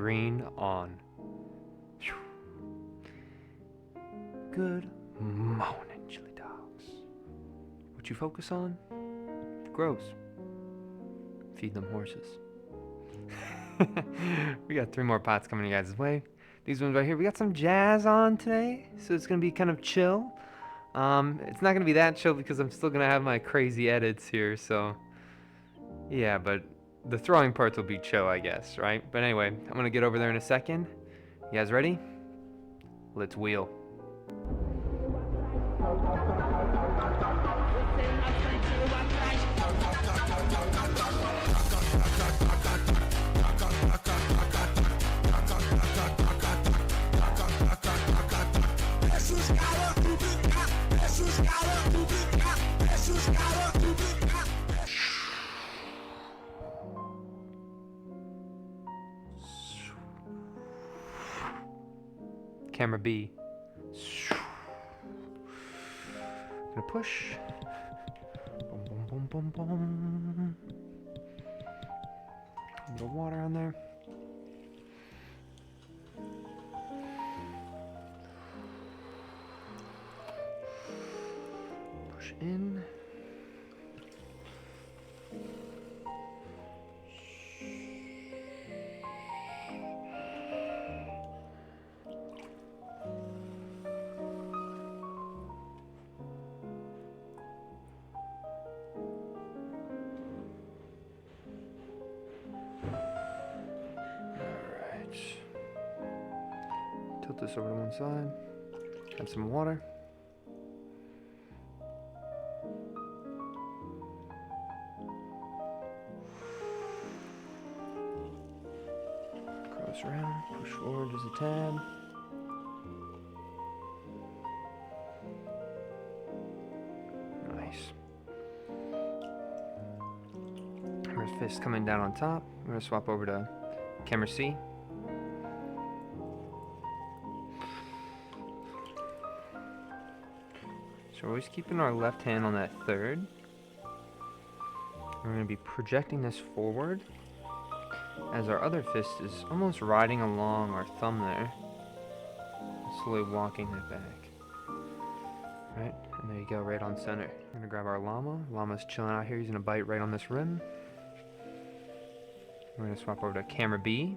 green on. Good morning, chili dogs. What you focus on? Grows. Feed them horses. We got 3 more pots coming you guys' way. These ones right here. We got some jazz on today, so it's gonna be kind of chill. It's not gonna be that chill because I'm still gonna have my crazy edits here, so yeah, but the throwing parts will be chill, I guess, right? But anyway, I'm gonna get over there in a second. You guys ready? Let's wheel. Camera B. Gonna push. Boom, boom, boom, boom, boom. A little water on there. Push in. Tilt this over to one side. Add some water. Cross around, push forward just a tad. Nice. Camera fist coming down on top. I'm gonna swap over to camera C. So we're always keeping our left hand on that third. We're going to be projecting this forward as our other fist is almost riding along our thumb there. Slowly walking it back. Right, and there you go, right on center. We're going to grab our llama. Llama's chilling out here. He's going to bite right on this rim. We're going to swap over to camera B.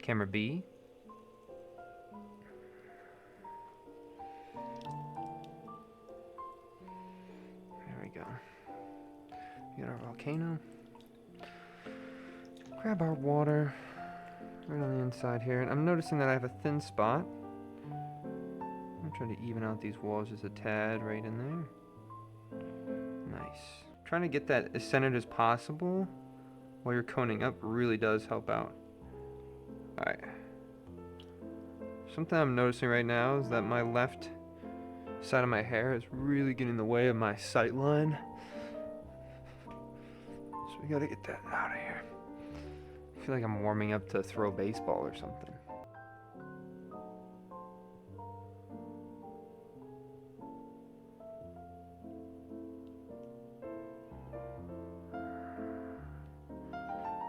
Camera B. We got our volcano. Grab our water right on the inside here. And I'm noticing that I have a thin spot. I'm trying to even out these walls just a tad right in there. Nice. Trying to get that as centered as possible while you're coning up really does help out. Alright. Something I'm noticing right now is that my left side of my hair is really getting in the way of my sight line. So we gotta get that out of here. I feel like I'm warming up to throw baseball or something.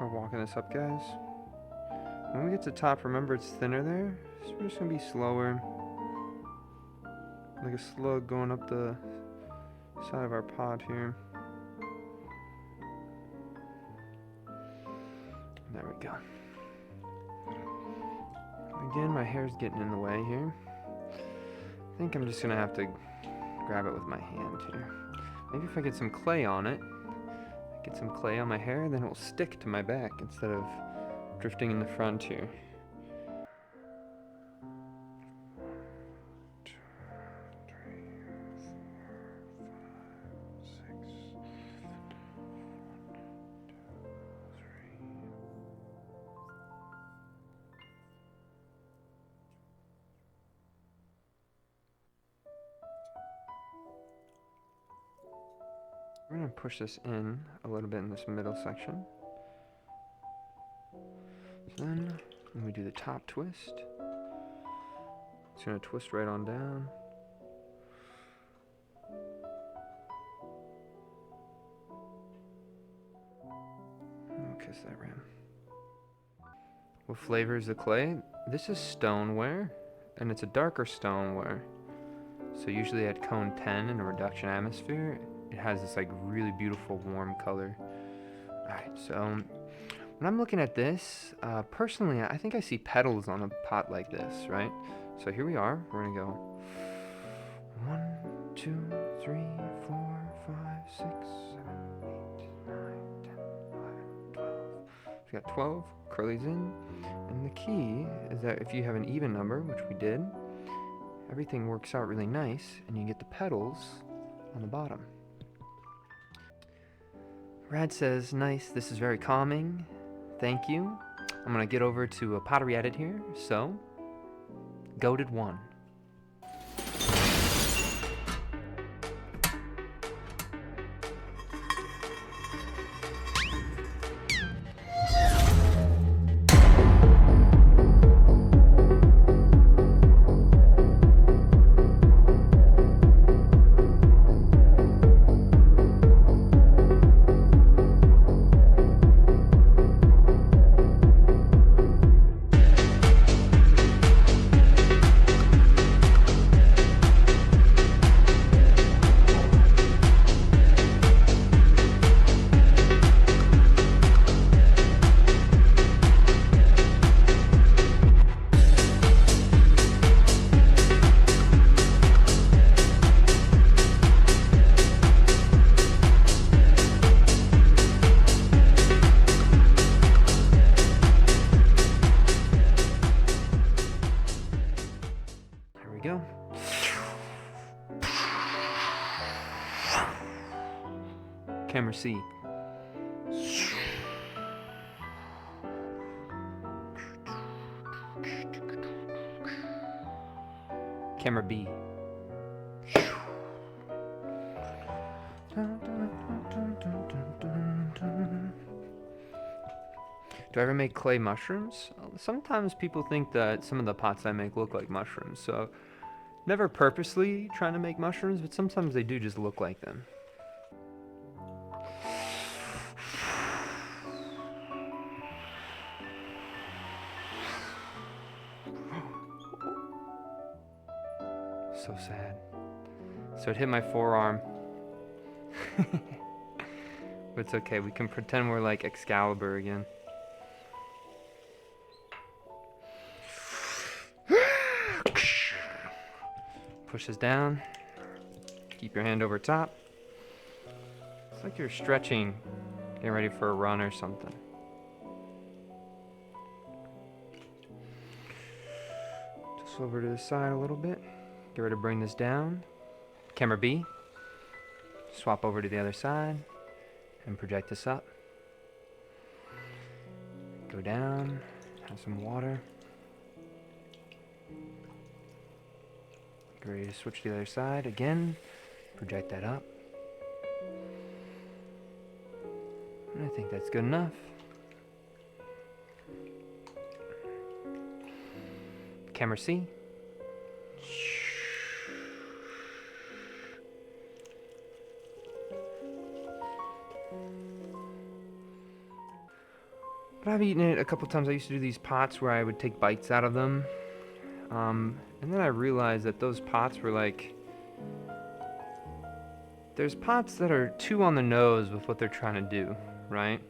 We're walking this up, guys. When we get to the top, remember it's thinner there, so we're just gonna be slower. Like a slug going up the side of our pot here. There we go. Again, my hair's getting in the way here. I think I'm just gonna have to grab it with my hand here. Maybe if I get some clay on it, get some clay on my hair, then it will stick to my back instead of drifting in the front here. We're going to push this in a little bit in this middle section. So then, when we do the top twist, it's going to twist right on down. And we'll kiss that rim. What flavor is the clay? This is stoneware, and it's a darker stoneware. So usually at cone 10 in a reduction atmosphere, it has this like really beautiful warm color. Alright, so when I'm looking at this, personally, I think I see petals on a pot like this, right? So here we are. We're gonna go 1, 2, 3, 4, 5, 6, 7, 8, 9, 10, 11, 12. We got 12 curlies in. And the key is that if you have an even number, which we did, everything works out really nice, and you get the petals on the bottom. Rad says, nice, this is very calming. Thank you. I'm gonna get over to a pottery edit here, so, goated 1. Go. Camera C. Camera B. Do I ever make clay mushrooms? Sometimes people think that some of the pots I make look like mushrooms, so never purposely trying to make mushrooms, but sometimes they do just look like them. So sad. So it hit my forearm. But it's okay, we can pretend we're like Excalibur again. Push this down. Keep your hand over top. It's like you're stretching, getting ready for a run or something. Just over to the side a little bit. Get ready to bring this down. Camera B. Swap over to the other side and project this up. Go down, have some water. Get ready to switch to the other side again, project that up. And I think that's good enough. Camera C. But I've eaten it a couple times. I used to do these pots where I would take bites out of them. And then I realized that those pots were like, there's pots that are too on the nose with what they're trying to do, right?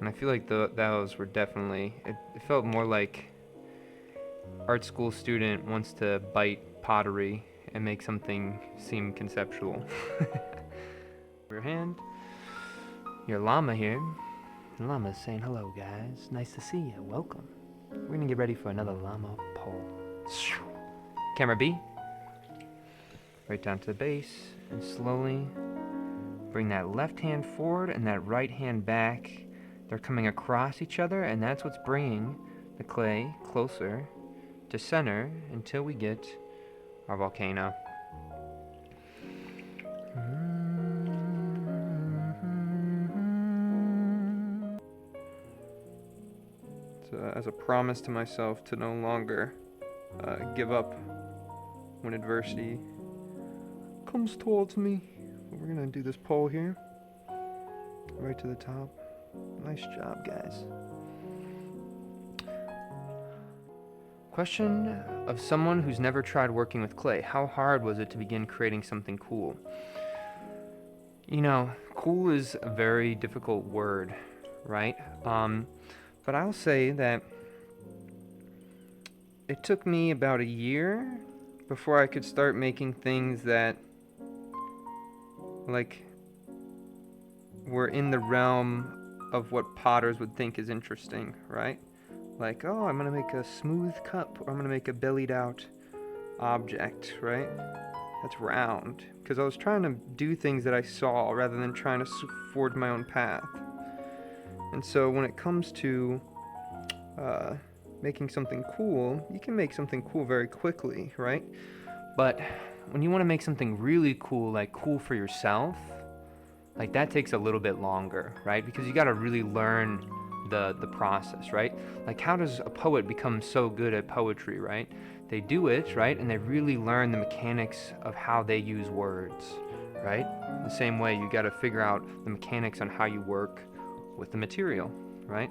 And I feel like those were definitely, it felt more like art school student wants to bite pottery and make something seem conceptual. Your hand, your llama here. Llama's saying hello, guys. Nice to see you. Welcome. We're gonna get ready for another llama pole. Camera B. Right down to the base, and slowly bring that left hand forward and that right hand back. They're coming across each other, and that's what's bringing the clay closer to center until we get our volcano. So, as a promise to myself to no longer give up when adversity comes towards me, we're gonna do this pole here, right to the top. Nice job, guys. Question of someone who's never tried working with clay. How hard was it to begin creating something cool? You know, cool is a very difficult word, right? But I'll say that it took me about a year before I could start making things that, like, were in the realm of what potters would think is interesting, right? Like, oh, I'm gonna make a smooth cup, or I'm gonna make a bellied out object, right? That's round. Because I was trying to do things that I saw rather than trying to forge my own path. And so when it comes to making something cool, you can make something cool very quickly, right? But when you want to make something really cool, like cool for yourself, like that takes a little bit longer, right? Because you got to really learn the process, right? Like, how does a poet become so good at poetry, right? They do it, right? And they really learn the mechanics of how they use words, right? The same way you got to figure out the mechanics on how you work with the material, right?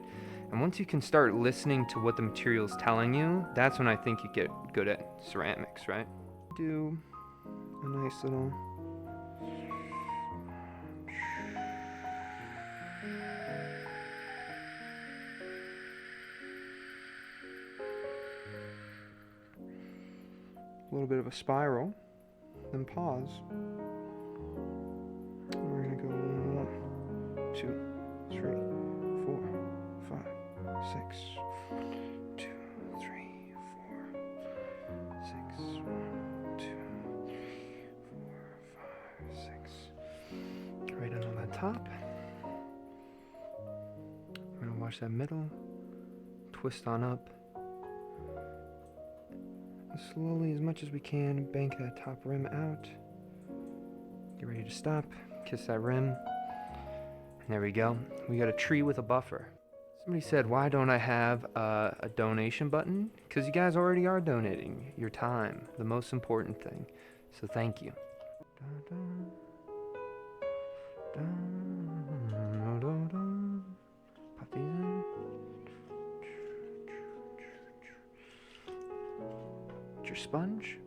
And once you can start listening to what the material is telling you, that's when I think you get good at ceramics, right? Do a nice little bit of a spiral, then pause. And we're gonna go 1, 2, 3, 4, 5, 6. 2, 3, 4, 6. 1, 2, 3, 4, 5, 6. Right on that top. We're gonna wash that middle, twist on up. Slowly, as much as we can, bank that top rim out. Get ready to stop, kiss that rim. And there we go. We got a tree with a buffer. Somebody said, why don't I have a donation button? Because you guys already are donating your time, the most important thing. So thank you. Pop these in. Your sponge.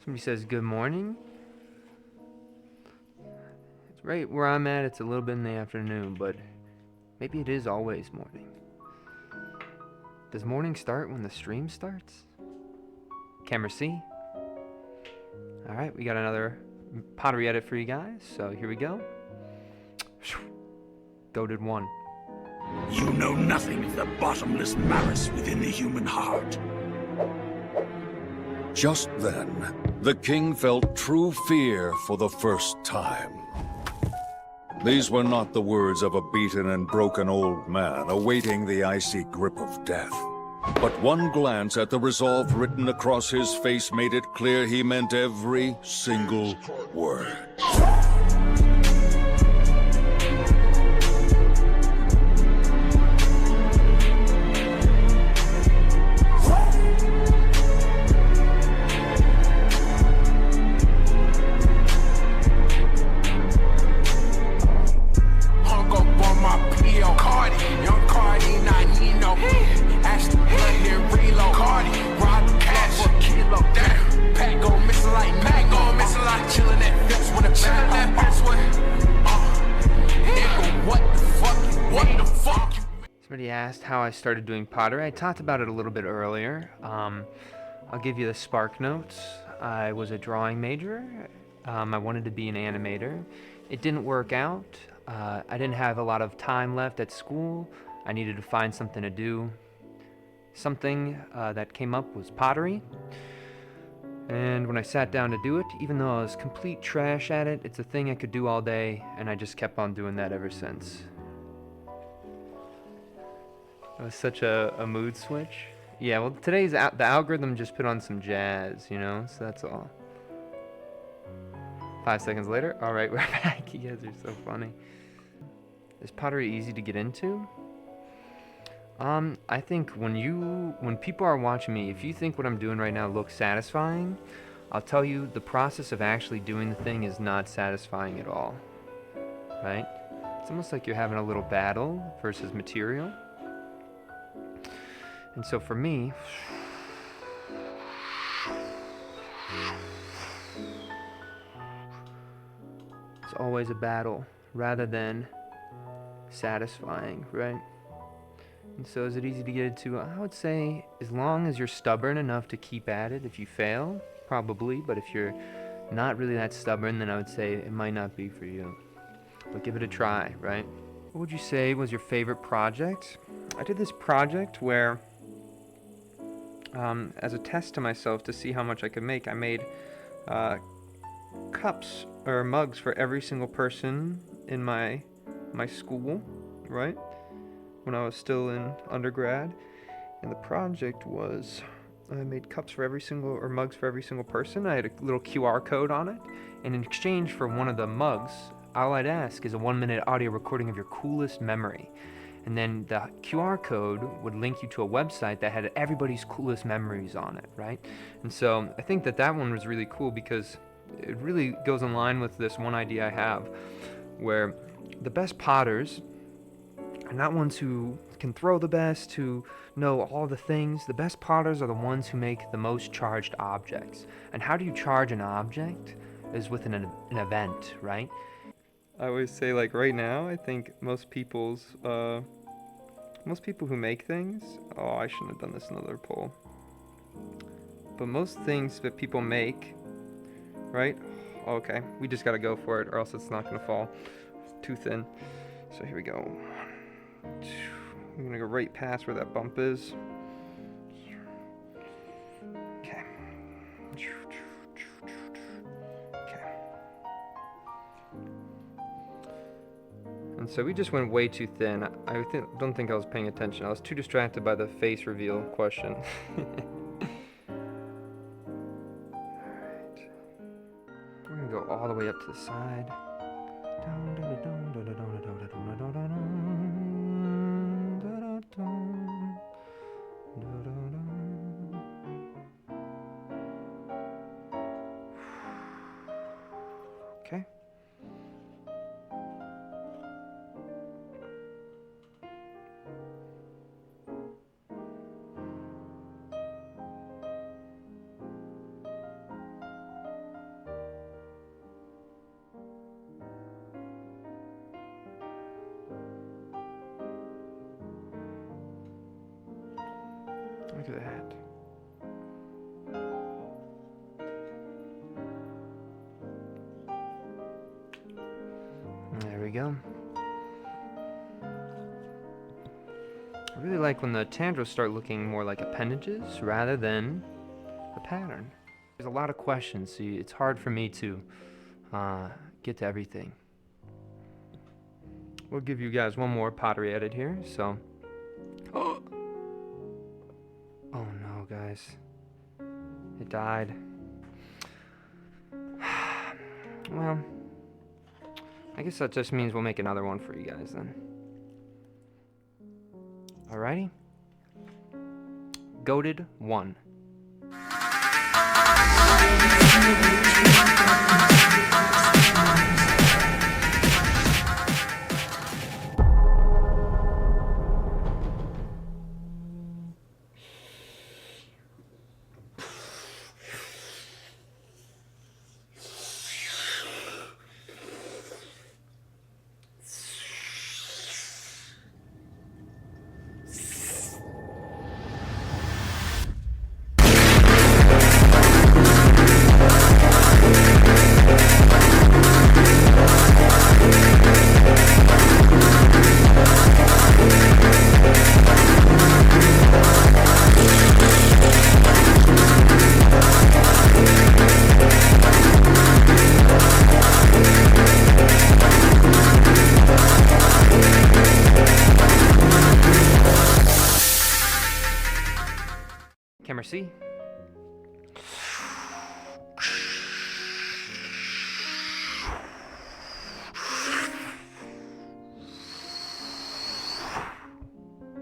Somebody says good morning. It's right where I'm at, it's a little bit in the afternoon, but maybe it is always morning. Does morning start when the stream starts? Camera C. Alright, we got another pottery edit for you guys, so here we go. Goated 1. You know nothing of the bottomless malice within the human heart. Just then, the king felt true fear for the first time. These were not the words of a beaten and broken old man awaiting the icy grip of death. But one glance at the resolve written across his face made it clear he meant every single word. Somebody asked how I started doing pottery. I talked about it a little bit earlier. I'll give you the spark notes. I was a drawing major. I wanted to be an animator. It didn't work out. I didn't have a lot of time left at school. I needed to find something to do. Something that came up was pottery. And when I sat down to do it, even though I was complete trash at it, it's a thing I could do all day, and I just kept on doing that ever since. It was such a mood switch. Yeah, well, today's the algorithm just put on some jazz, you know, so that's all. 5 seconds later, all right, we're back. You guys are so funny. Is pottery easy to get into? I think when people are watching me, if you think what I'm doing right now looks satisfying, I'll tell you, the process of actually doing the thing is not satisfying at all, right? It's almost like you're having a little battle versus material. And so for me, it's always a battle rather than satisfying, right? And so is it easy to get into? I would say as long as you're stubborn enough to keep at it. If you fail, probably, but if you're not really that stubborn, then I would say it might not be for you. But give it a try, right? What would you say was your favorite project? I did this project where, as a test to myself to see how much I could make, I made cups or mugs for every single person in my school, right? When I was still in undergrad. And the project was I made cups for every single, or mugs for every single person. I had a little QR code on it. And in exchange for one of the mugs, all I'd ask is a 1-minute audio recording of your coolest memory. And then the QR code would link you to a website that had everybody's coolest memories on it, right? And so I think that that one was really cool because it really goes in line with this one idea I have, where the best potters are not ones who can throw the best, who know all the things. The best potters are the ones who make the most charged objects. And how do you charge an object? Is with an event, right? I always say, like, right now, I think most people who make things, oh, I shouldn't have done this in another poll. But most things that people make, right? Okay, we just gotta go for it or else it's not gonna fall. It's too thin. So here we go. I'm gonna go right past where that bump is. Okay. Okay. And so we just went way too thin. I don't think I was paying attention. I was too distracted by the face reveal question. Alright. We're gonna go all the way up to the side. Okay. Look at that. There we go. I really like when the tendrils start looking more like appendages rather than the pattern. There's a lot of questions, so it's hard for me to get to everything. We'll give you guys one more pottery edit here, so. Oh no, guys. It died. Well, I guess that just means we'll make another one for you guys then. Alrighty. Goated 1. Camera C.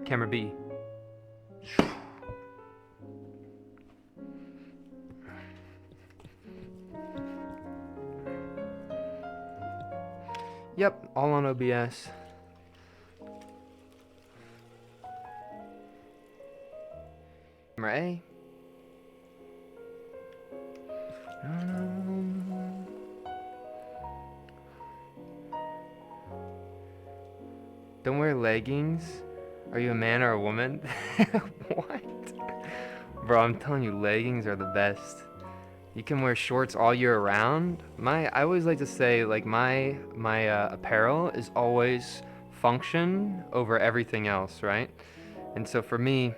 Camera B. Yep, all on OBS. Camera A. Don't wear leggings. Are you a man or a woman? What? Bro, I'm telling you, leggings are the best. You can wear shorts all year round. I always like to say, like, my apparel is always function over everything else, right? And so for me,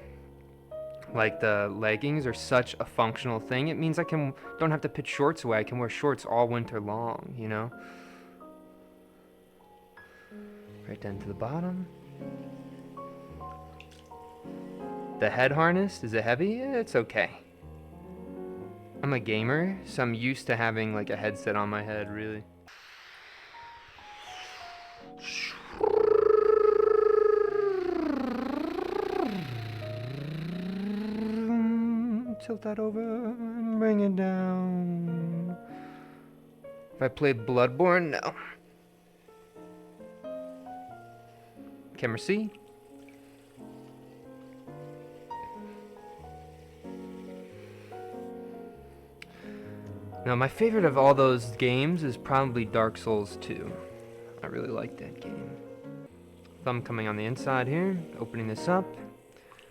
like, the leggings are such a functional thing. It means don't have to put shorts away. I can wear shorts all winter long, you know? Right down to the bottom. The head harness, is it heavy? Yeah, it's okay. I'm a gamer, so I'm used to having like a headset on my head, really. Tilt that over and bring it down. If I played Bloodborne, no. Camera C. Now, my favorite of all those games is probably Dark Souls 2. I really like that game. Thumb coming on the inside here, opening this up.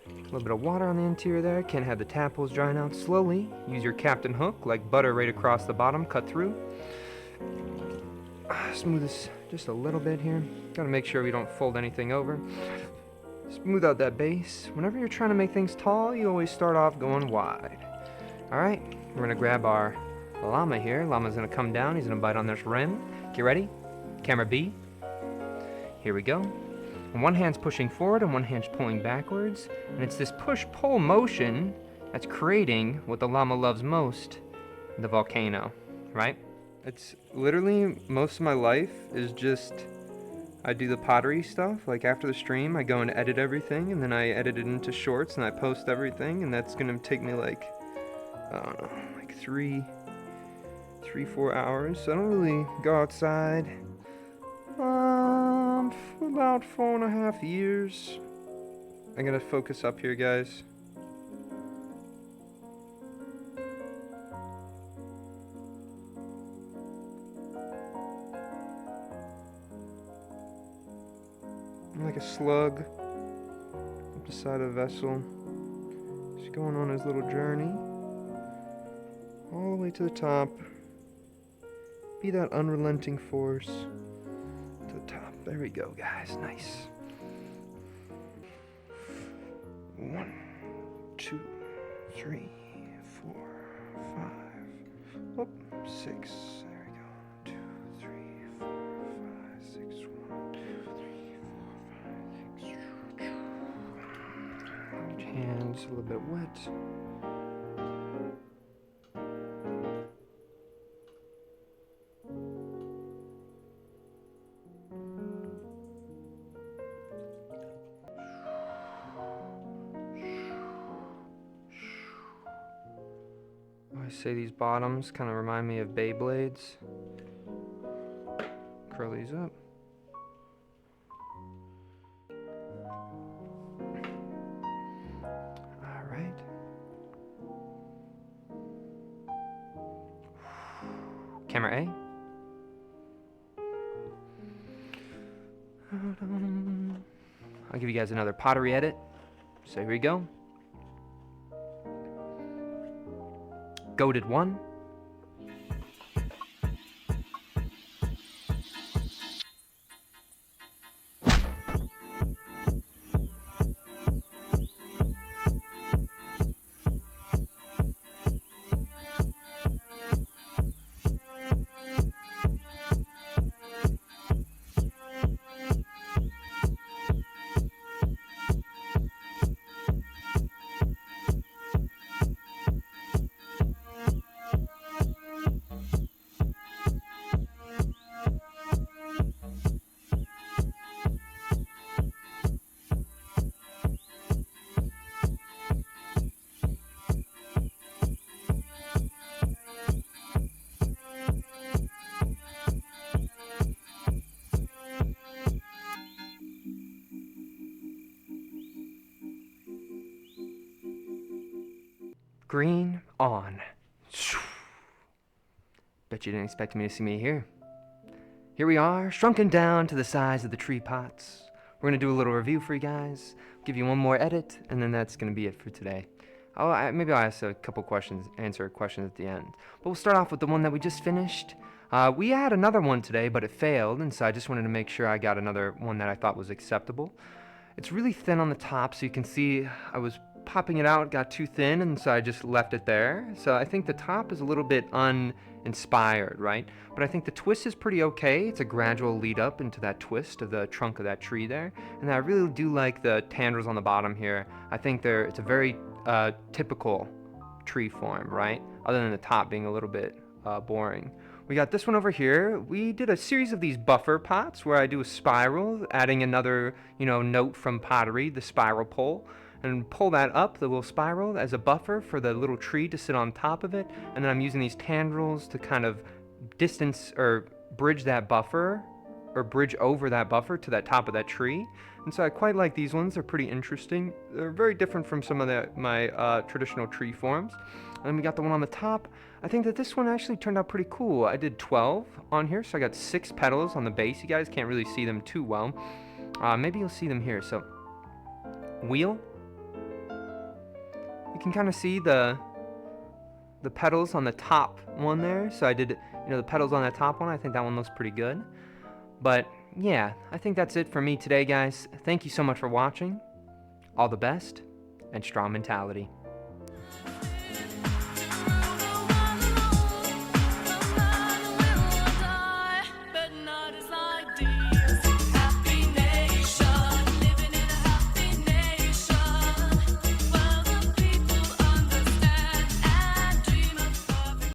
A little bit of water on the interior there. Can't have the tap holes drying out slowly. Use your captain hook, like butter right across the bottom, cut through. Smooth this just a little bit here. Gotta make sure we don't fold anything over. Smooth out that base. Whenever you're trying to make things tall, you always start off going wide. Alright, we're gonna grab our llama here. Llama's gonna come down. He's gonna bite on this rim. Get ready? Camera B. Here we go. And one hand's pushing forward and one hand's pulling backwards. And it's this push-pull motion that's creating what the llama loves most, the volcano, right? It's literally, most of my life is just, I do the pottery stuff. Like after the stream, I go and edit everything, and then I edit it into shorts and I post everything, and that's gonna take me like, I don't know, like 4 hours. So I don't really go outside. For about 4.5 years. I gotta focus up here, guys. I'm like a slug up the side of a vessel. Just going on his little journey. All the way to the top. Be that unrelenting force. To the top. There we go, guys. Nice. 1, 2, 3, 4, 5. Oh, 6. There we go. 2, 3, 4, 5, 6. 1, 2, 3, 4, 5, 6. Hands a little bit wet. I say these bottoms kind of remind me of Beyblades. Curl these up. All right. Camera A. I'll give you guys another pottery edit. So here we go. Goated 1. Green on. Bet you didn't expect me to see me here. Here we are, shrunken down to the size of the tree pots. We're going to do a little review for you guys, give you one more edit, and then that's going to be it for today. Maybe I'll ask a couple questions, answer questions at the end. But we'll start off with the one that we just finished. We had another one today, but it failed, and so I just wanted to make sure I got another one that I thought was acceptable. It's really thin on the top, so you can see I was popping it out, got too thin, and so I just left it there. So I think the top is a little bit uninspired, right? But I think the twist is pretty okay. It's a gradual lead up into that twist of the trunk of that tree there. And I really do like the tendrils on the bottom here. I think it's a very typical tree form, right? Other than the top being a little bit boring. We got this one over here. We did a series of these buffer pots where I do a spiral, adding another, note from pottery, the spiral pole, and pull that up, the little spiral, as a buffer for the little tree to sit on top of it. And then I'm using these tendrils to kind of distance or bridge that buffer, or bridge over that buffer to that top of that tree. And so I quite like these ones. They're pretty interesting. They're very different from some of my traditional tree forms. And then we got the one on the top. I think that this one actually turned out pretty cool. I did 12 on here, so I got 6 petals on the base. You guys can't really see them too well. Maybe you'll see them here. So, wheel. You can kind of see the petals on the top one there. So I did, the petals on that top one. I think that one looks pretty good. But yeah, I think that's it for me today, guys. Thank you so much for watching. All the best, and strong mentality.